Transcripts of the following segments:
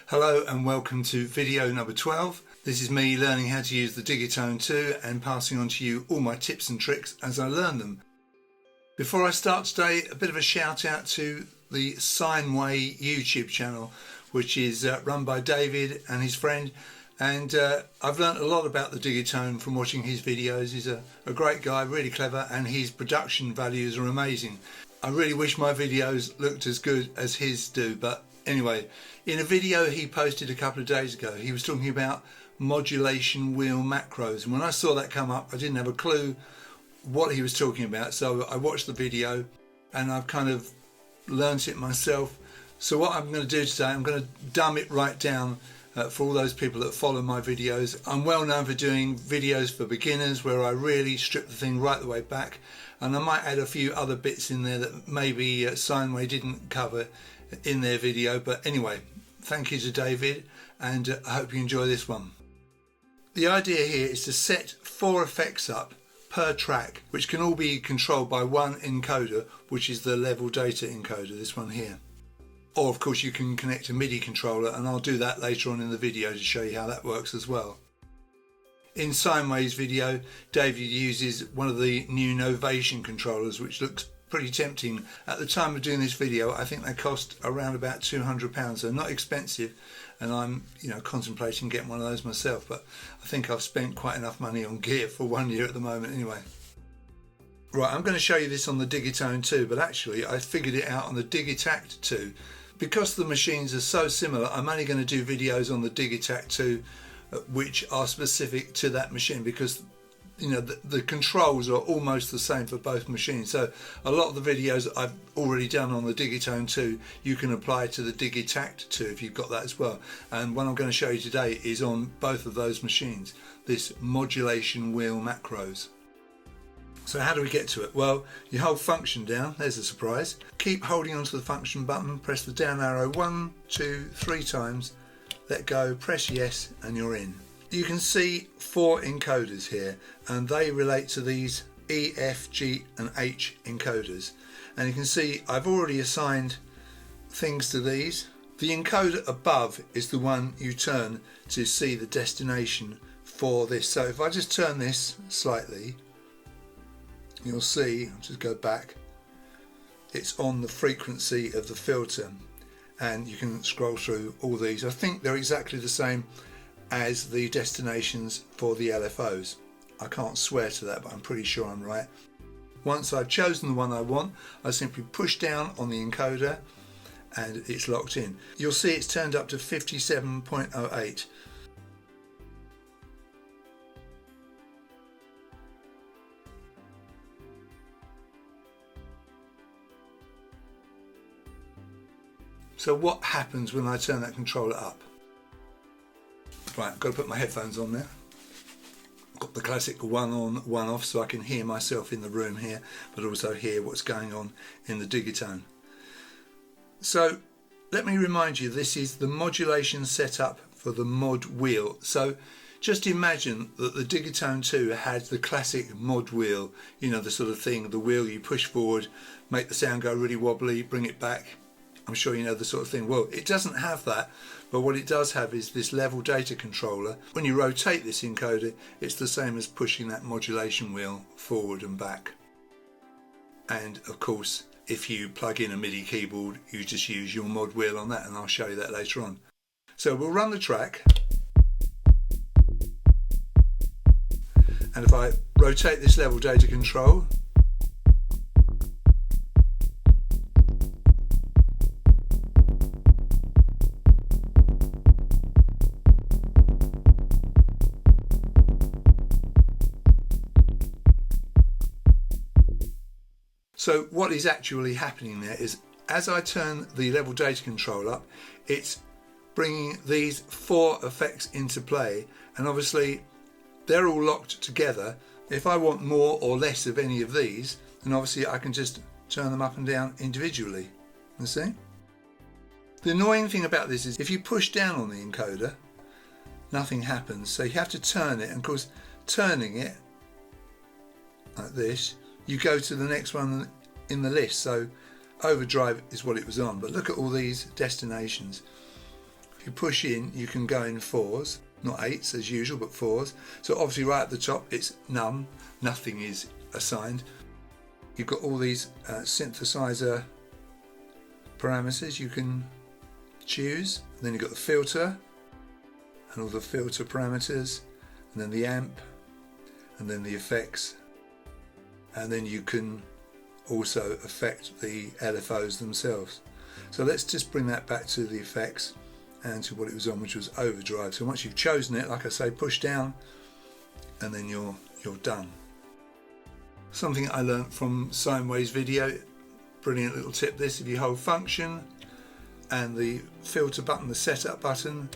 Hello and welcome to video number 12. This is me learning how to use the Digitone 2 and passing on to you all my tips and tricks as I learn them. Before I start today, a bit of a shout out to the Sineway YouTube channel, which is run by David and his friend, and I've learnt a lot about the Digitone from watching his videos. He's a great guy, really clever, and his production values are amazing. I really wish my videos looked as good as his do, but anyway, in a video he posted a couple of days ago, he was talking about modulation wheel macros, and when I saw that come up I didn't have a clue what he was talking about, so I watched the video and I've kind of learnt it myself. So what I'm going to do today, I'm going to dumb it right down for all those people that follow my videos. I'm well known for doing videos for beginners where I really strip the thing right the way back, and I might add a few other bits in there that maybe Sineway didn't cover in their video. But anyway, thank you to David, and I hope you enjoy this one. The idea here is to set 4 effects up per track, which can all be controlled by one encoder, which is the level data encoder, this one here. Or of course you can connect a MIDI controller, and I'll do that later on in the video to show you how that works as well. In Sineway's video, David uses one of the new Novation controllers, which looks pretty tempting. At the time of doing this video, I think they cost around about £200, so not expensive, and I'm contemplating getting one of those myself, but I think I've spent quite enough money on gear for 1 year at the moment anyway. Right, I'm going to show you this on the Digitone 2, but actually I figured it out on the Digitact 2. Because the machines are so similar, I'm only going to do videos on the Digitact 2 which are specific to that machine, because the controls are almost the same for both machines. So a lot of the videos I've already done on the Digitone 2 you can apply to the Digitact 2 if you've got that as well. And what I'm going to show you today is on both of those machines, this modulation wheel macros. So how do we get to it? Well, you hold function down, there's a surprise. Keep holding onto the function button, press the down arrow 1, 2, 3 times, let go, press yes, and you're in. You can see 4 encoders here, and they relate to these E, F, G and H encoders. And you can see I've already assigned things to these. The encoder above is the one you turn to see the destination for this. So if I just turn this slightly, you'll see, I'll just go back, it's on the frequency of the filter, and you can scroll through all these. I think they're exactly the same as the destinations for the LFOs. I can't swear to that, but I'm pretty sure I'm right. Once I've chosen the one I want, I simply push down on the encoder and it's locked in. You'll see it's turned up to 57.08. So what happens when I turn that controller up? Right, I've got to put my headphones on there. I've got the classic one on, one off, so I can hear myself in the room here, but also hear what's going on in the Digitone. So let me remind you, this is the modulation setup for the mod wheel. So just imagine that the Digitone 2 had the classic mod wheel, the sort of thing, the wheel you push forward, make the sound go really wobbly, bring it back. I'm sure you know the sort of thing. Well, it doesn't have that, but what it does have is this level data controller. When you rotate this encoder, it's the same as pushing that modulation wheel forward and back. And of course, if you plug in a MIDI keyboard, you just use your mod wheel on that, and I'll show you that later on. So we'll run the track, and if I rotate this level data control, so what is actually happening there is, as I turn the level data control up, it's bringing these 4 effects into play, and obviously they're all locked together. If I want more or less of any of these, then obviously I can just turn them up and down individually. You see? The annoying thing about this is if you push down on the encoder, nothing happens, so you have to turn it, and of course turning it like this, you go to the next one in the list. So overdrive is what it was on, but look at all these destinations. If you push in, you can go in 4s, not 8s as usual, but 4s. So obviously right at the top it's none, nothing is assigned. You've got all these synthesizer parameters you can choose. And then you've got the filter and all the filter parameters, and then the amp, and then the effects, and then you can also affect the LFOs themselves. So let's just bring that back to the effects and to what it was on, which was overdrive. So once you've chosen it, like I say, push down and then you're done. Something I learnt from Sineway's video, brilliant little tip this: if you hold function and the filter button, the setup button,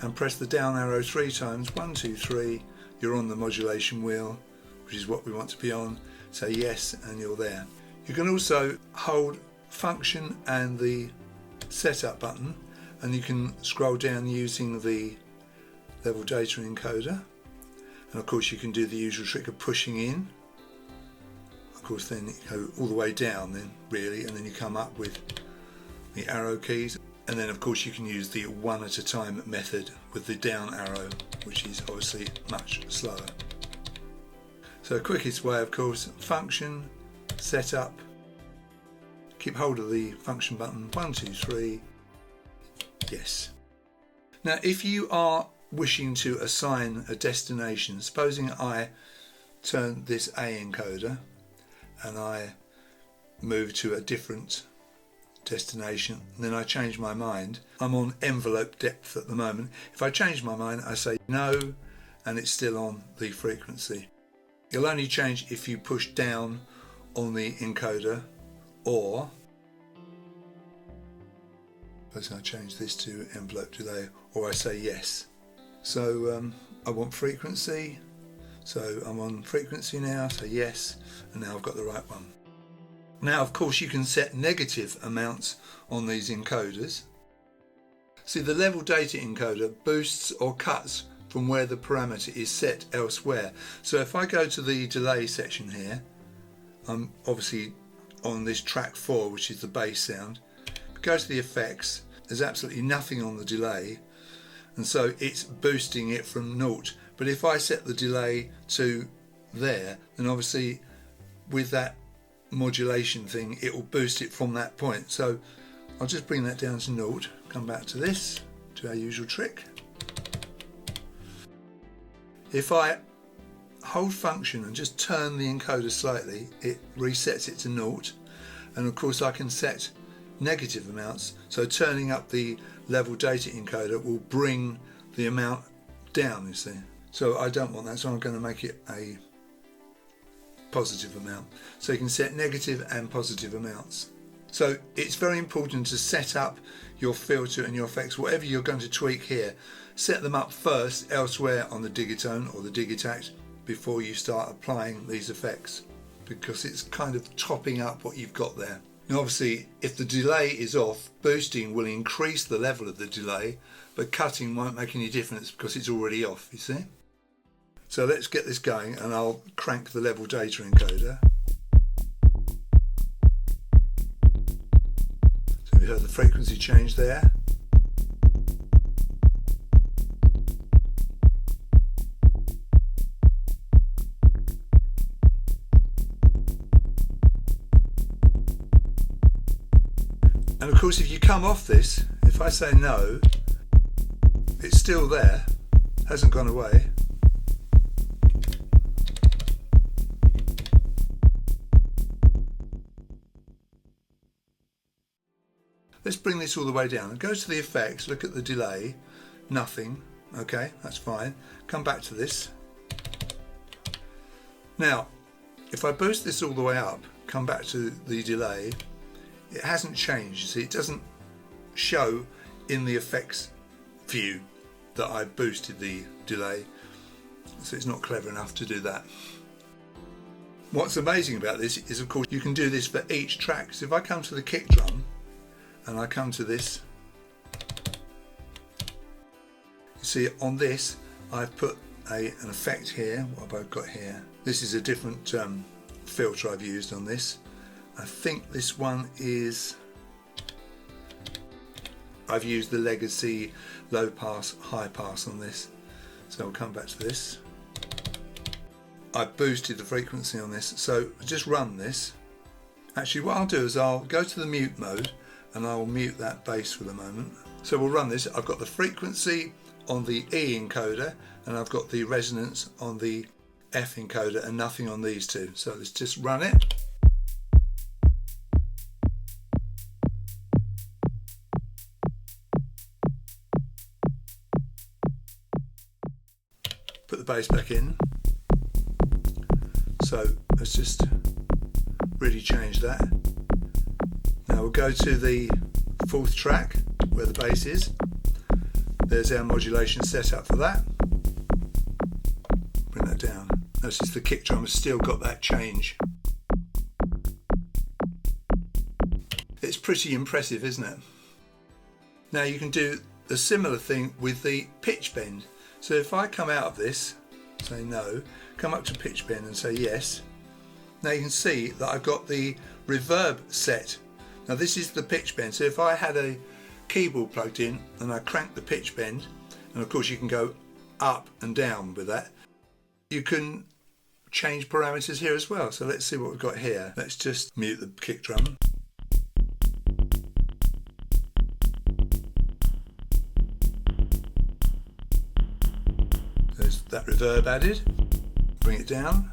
and press the down arrow 3 times, 1, 2, 3, you're on the modulation wheel, which is what we want to be on. Say yes and you're there. You can also hold function and the setup button, and you can scroll down using the level data encoder, and of course you can do the usual trick of pushing in. Of course then you go all the way down then really, and then you come up with the arrow keys, and then of course you can use the one at a time method with the down arrow, which is obviously much slower. So the quickest way, of course, function, setup, keep hold of the function button, 1, 2, 3, yes. Now if you are wishing to assign a destination, supposing I turn this A encoder and I move to a different destination, and then I change my mind. I'm on envelope depth at the moment. If I change my mind, I say no, and it's still on the frequency. It'll only change if you push down on the encoder, or suppose I change this to envelope delay, or I say yes. So I want frequency, so I'm on frequency now, so yes, and now I've got the right one. Now of course you can set negative amounts on these encoders. See, the level data encoder boosts or cuts from where the parameter is set elsewhere. So if I go to the delay section here, I'm obviously on this track 4, which is the bass sound. Go to the effects, there's absolutely nothing on the delay, and so it's boosting it from 0. But if I set the delay to there, then obviously with that modulation thing it will boost it from that point. So I'll just bring that down to 0, come back to this, to our usual trick. If I hold function and just turn the encoder slightly, it resets it to 0, and of course I can set negative amounts, so turning up the level data encoder will bring the amount down, you see. So I don't want that, so I'm going to make it a positive amount. So you can set negative and positive amounts. So it's very important to set up your filter and your effects, whatever you're going to tweak here, set them up first elsewhere on the Digitone or the Digitact before you start applying these effects, because it's kind of topping up what you've got there. Now obviously if the delay is off, boosting will increase the level of the delay, but cutting won't make any difference because it's already off, you see. So let's get this going, and I'll crank the level data encoder. So we heard the frequency change there. And of course if you come off this, if I say no, it's still there, hasn't gone away. Let's bring this all the way down and go to the effects, look at the delay, nothing, okay, that's fine. Come back to this. Now, if I boost this all the way up, come back to the delay, it hasn't changed, you see, it doesn't show in the effects view that I boosted the delay, so it's not clever enough to do that. What's amazing about this is, of course, you can do this for each track. So if I come to the kick drum, and I come to this, you see on this I've put an effect here. What have I got here? This is a different filter I've used on this. I think this one is I've used the legacy low pass, high pass on this. So I'll come back to this. I've boosted the frequency on this, so just run this. Actually, what I'll do is I'll go to the mute mode and I'll mute that bass for the moment. So we'll run this. I've got the frequency on the E encoder and I've got the resonance on the F encoder and nothing on these two. So let's just run it. Put the bass back in. So let's just really change that. Now we'll go to the fourth track where the bass is. There's our modulation setup for that. Bring that down. Notice the kick drum has still got that change. It's pretty impressive, isn't it? Now you can do a similar thing with the pitch bend. So if I come out of this, say no, come up to pitch bend and say yes. Now you can see that I've got the reverb set. Now this is the pitch bend. So if I had a keyboard plugged in and I crank the pitch bend, and of course you can go up and down with that, you can change parameters here as well. So let's see what we've got here. Let's just mute the kick drum. There's that reverb added. Bring it down.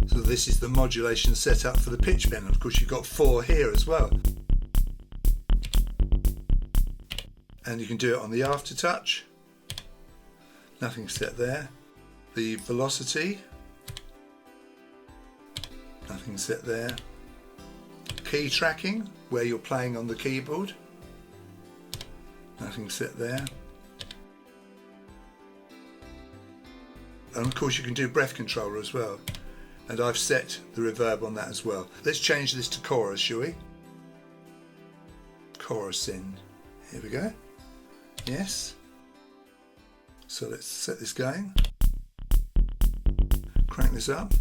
So this is the modulation setup for the pitch bend. Of course you've got 4 here as well. And you can do it on the aftertouch. Nothing set there. The velocity. Nothing set there. Key tracking, where you're playing on the keyboard. Nothing set there. And of course you can do breath controller as well. And I've set the reverb on that as well. Let's change this to chorus, shall we? Chorus in. Here we go. Yes. So let's set this going. Crank this up.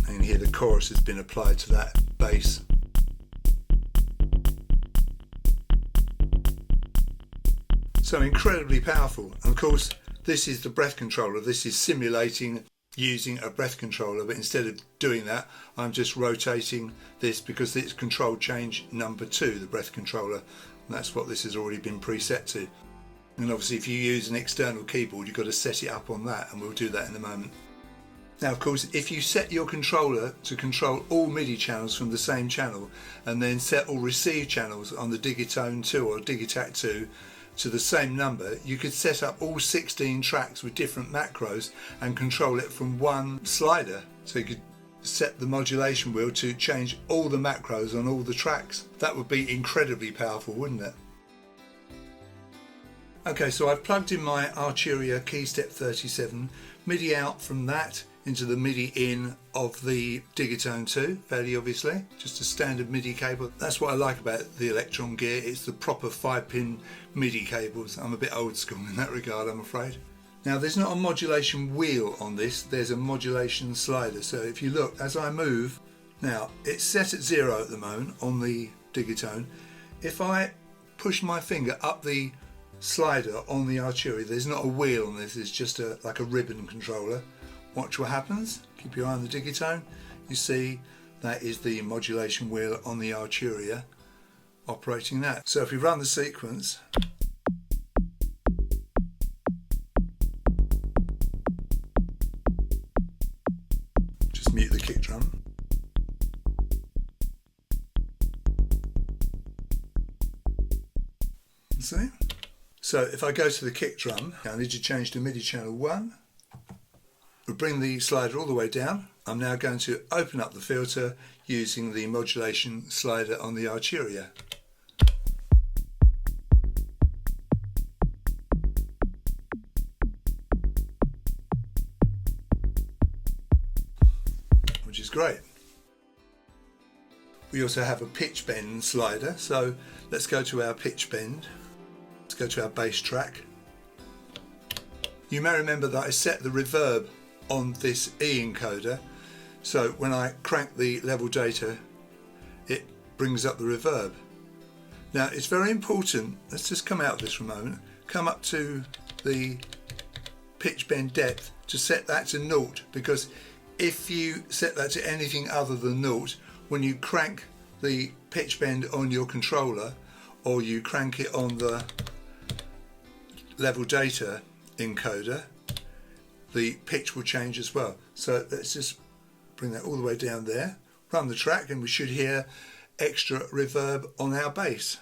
And here the chorus has been applied to that bass. So incredibly powerful. And of course, this is the breath controller. This is simulating using a breath controller, but instead of doing that, I'm just rotating this because it's control change number 2, the breath controller. And that's what this has already been preset to. And obviously if you use an external keyboard, you've got to set it up on that, and we'll do that in a moment. Now of course, if you set your controller to control all MIDI channels from the same channel, and then set all receive channels on the Digitone 2 or Digitac 2 to the same number, you could set up all 16 tracks with different macros and control it from one slider. So you could set the modulation wheel to change all the macros on all the tracks. That would be incredibly powerful, wouldn't it? Okay, so I've plugged in my Arturia Keystep 37, MIDI out from that into the MIDI in of the Digitone 2, fairly obviously, just a standard MIDI cable. That's what I like about the Elektron gear, it's the proper 5-pin MIDI cables. I'm a bit old school in that regard, I'm afraid. Now there's not a modulation wheel on this, there's a modulation slider. So if you look, as I move, now it's set at 0 at the moment on the Digitone. If I push my finger up the slider on the Arturia, there's not a wheel on this, it's just like a ribbon controller. Watch what happens. Keep your eye on the Digitone. You see that is the modulation wheel on the Arturia operating that. So if we run the sequence, just mute the kick drum. See? So if I go to the kick drum, I need to change to MIDI channel 1. We'll bring the slider all the way down. I'm now going to open up the filter using the modulation slider on the Arturia. Which is great. We also have a pitch bend slider, so let's go to our pitch bend. Let's go to our bass track. You may remember that I set the reverb on this E encoder So when I crank the level data, it brings up the reverb. Now it's very important, let's just come out of this for a moment, come up to the pitch bend depth to set that to 0, because if you set that to anything other than 0, when you crank the pitch bend on your controller or you crank it on the level data encoder, the pitch will change as well. So let's just bring that all the way down there, run the track, and we should hear extra reverb on our bass.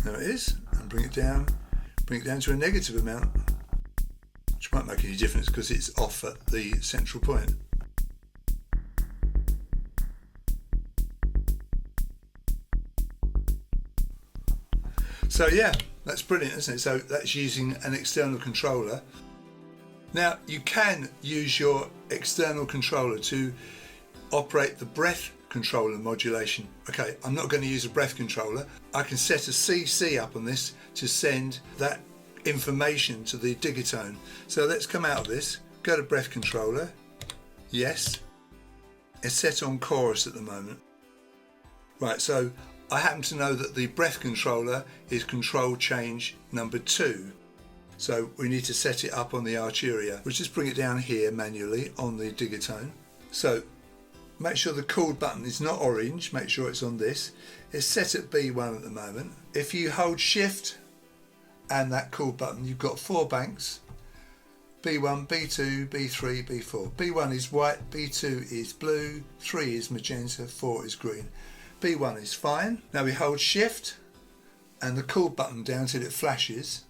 There it is, and bring it down to a negative amount, which won't make any difference because it's off at the central point. So yeah, that's brilliant, isn't it? So that's using an external controller. Now you can use your external controller to operate the breath controller modulation. Okay, I'm not going to use a breath controller. I can set a CC up on this to send that information to the Digitone. So let's come out of this, go to breath controller. Yes, it's set on chorus at the moment. Right, so I happen to know that the breath controller is control change number 2. So we need to set it up on the Arturia. We'll just bring it down here manually on the Digitone. So make sure the chord button is not orange, make sure it's on this. It's set at B1 at the moment. If you hold shift and that chord button, you've got 4 banks. B1, B2, B3, B4. B1 is white, B2 is blue, 3 is magenta, 4 is green. B1 is fine. Now we hold shift and the chord button down till it flashes.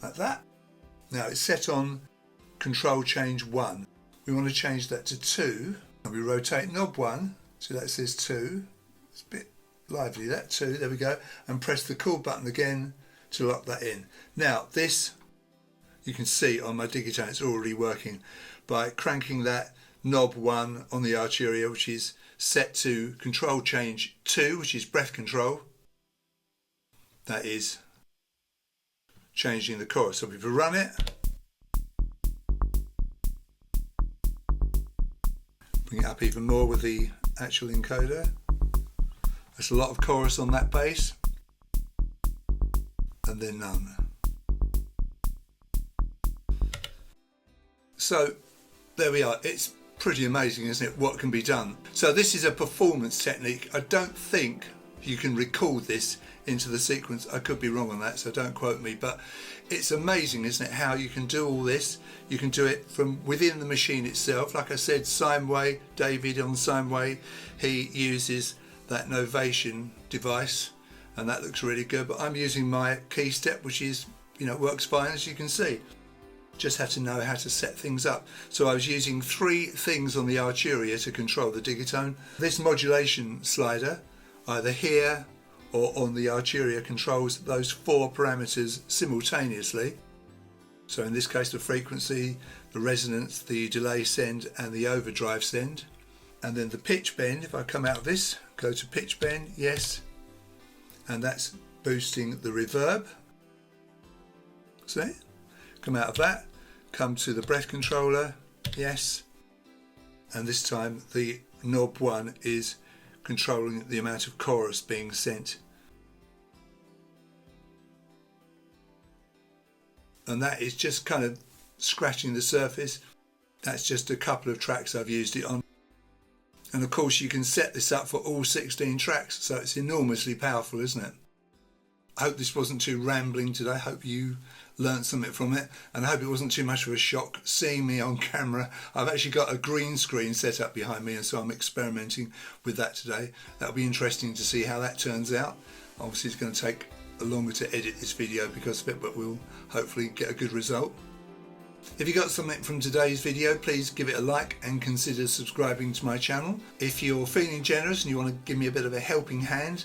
Like that. Now it's set on control change 1. We want to change that to 2. And we rotate knob 1, so that says 2. It's a bit lively, that 2, there we go. And press the chord button again to lock that in. Now this, you can see on my Digitone, it's already working by cranking that knob 1 on the Arturia, which is set to control change 2, which is breath control. That is changing the chorus. So if we run it, bring it up even more with the actual encoder. There's a lot of chorus on that bass, and then none. So there we are. It's pretty amazing, isn't it, what can be done. So this is a performance technique. I don't think you can record this into the sequence. I could be wrong on that, so don't quote me, but it's amazing, isn't it, how you can do all this. You can do it from within the machine itself. Like I said, Sineway, David on Sineway, he uses that Novation device and that looks really good, but I'm using my key step, which is, works fine, as you can see. Just have to know how to set things up. So I was using 3 things on the Arturia to control the Digitone. This modulation slider, either here or on the Arturia, controls those 4 parameters simultaneously. So in this case, the frequency, the resonance, the delay send and the overdrive send. And then the pitch bend, if I come out of this, go to pitch bend, yes, and that's boosting the reverb. See? Come out of that, come to the breath controller, yes, and this time the knob 1 is controlling the amount of chorus being sent. And that is just kind of scratching the surface. That's just a couple of tracks I've used it on. And of course you can set this up for all 16 tracks, so it's enormously powerful, isn't it? I hope this wasn't too rambling today. I hope you learned something from it, and I hope it wasn't too much of a shock seeing me on camera. I've actually got a green screen set up behind me, and so I'm experimenting with that today. That'll be interesting to see how that turns out. Obviously it's going to take longer to edit this video because of it, but we'll hopefully get a good result. If you got something from today's video, please give it a like and consider subscribing to my channel. If you're feeling generous and you want to give me a bit of a helping hand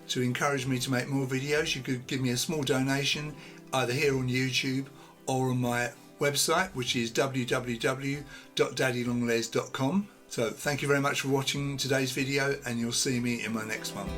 to encourage me to make more videos, you could give me a small donation either here on YouTube or on my website, which is www.daddylonglegs.com. So thank you very much for watching today's video, and you'll see me in my next one.